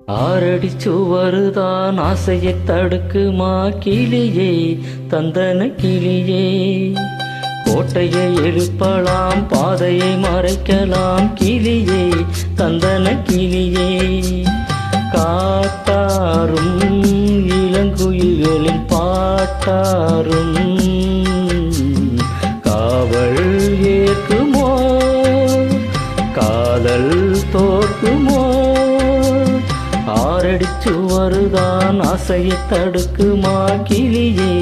ஆறடி சுவருதான் ஆசையை தடுக்குமா கிளியே, தந்தன கிளியே. கோட்டையை எழுப்பலாம், பாதையை மறைக்கலாம் கிளியே, தந்தன கிளியே. காட்டாரும் இளங்குயில்களின் பாட்டாரும் காவல் ஏற்குமோ, காதல் தோற்குமோ. ஆறடி சுவருதான் ஆசையை தடுக்குமா கிளியே,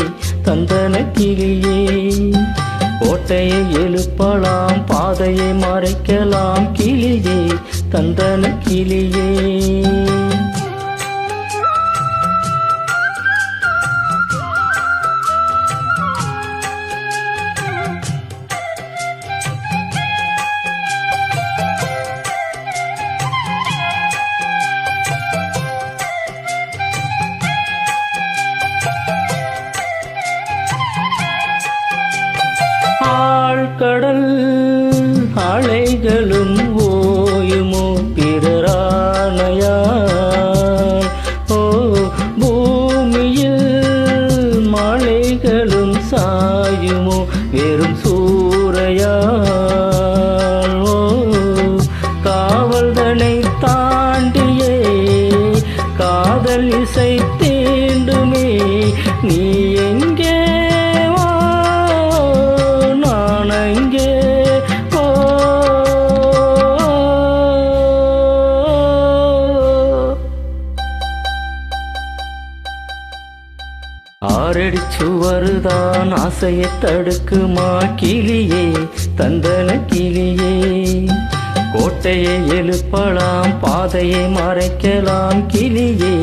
தந்தன கிளியே. கோட்டையை எழுப்பலாம், பாதையை மறைக்கலாம் கிளியே, தந்தன கிளியே. ஆழ்கடல் அலைகளும் ஓயுமோ பிறரானையால், ஓ பூமியில் மலைகளும் சாயுமோ வெறும் சூறையால். ஓ காவல்தனை தாண்டியே காதல் இசை தீண்டுமே, நீ எங்கே ஆறடி சுவருதான் ஆசையை தடுக்குமா கிளியே, தந்தன கிளியே. கோட்டையை எழுப்பலாம், பாதையை மறைக்கலாம் கிளியே,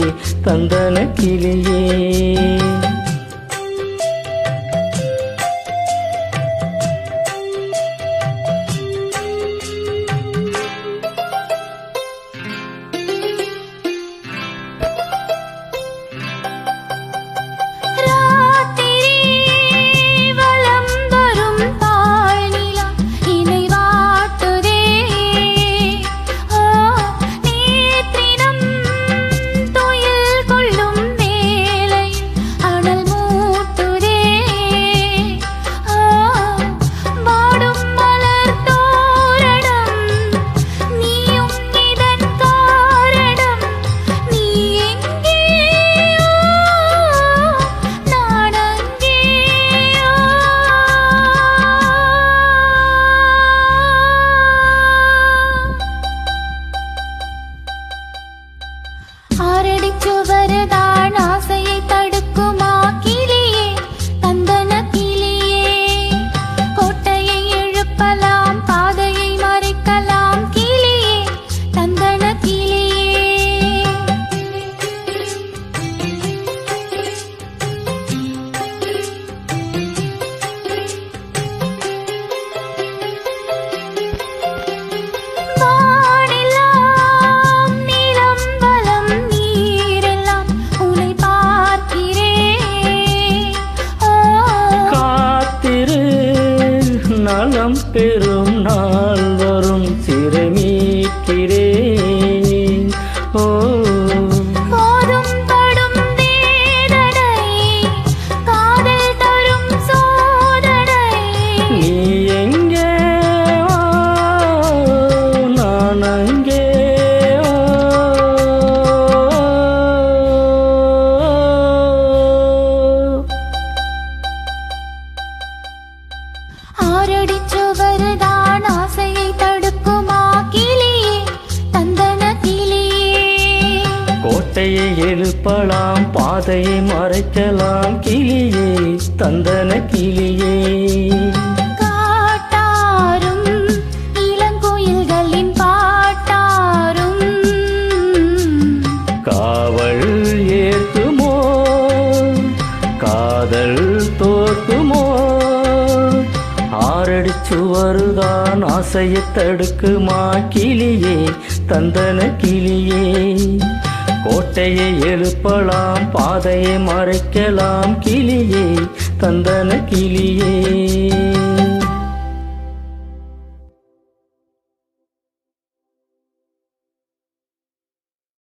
தந்தன கிளியே. ஆறடி சுவருதான் ஆசையை தடுக்குமா கிளியே, தந்தன கிளியே. கோட்டையை எழுப்பலாம், பாதையை மறைக்கலாம் கிளியே, தந்தன கிளியே. நலம் பெறும் நாள் வரும் சிறை மீட்கிறேன். ஓ போதும் படும் வேதனை, காதல் தரும் சோதனை. நீ எங்கே நான் அங்கே. ஆறடி சுவருதான் ஆசையை தடுக்குமா கிளியே, தந்தன கிளியே. கோட்டையை எழுப்பலாம், பாதையை மறைக்கலாம் கிளியே, தந்தன கிளியே. காட்டாரும் இளங்குயில்களின் பாட்டாரும் காவல் ஏற்குமோ, காதல் தோற்குமோ. ஆறடி சுவருதான் ஆசையை தடுக்குமா கிளியே, தந்தன கிளியே. கோட்டையை எழுப்பலாம், பாதையை மறைக்கலாம் கிளியே, தந்தன கிளியே.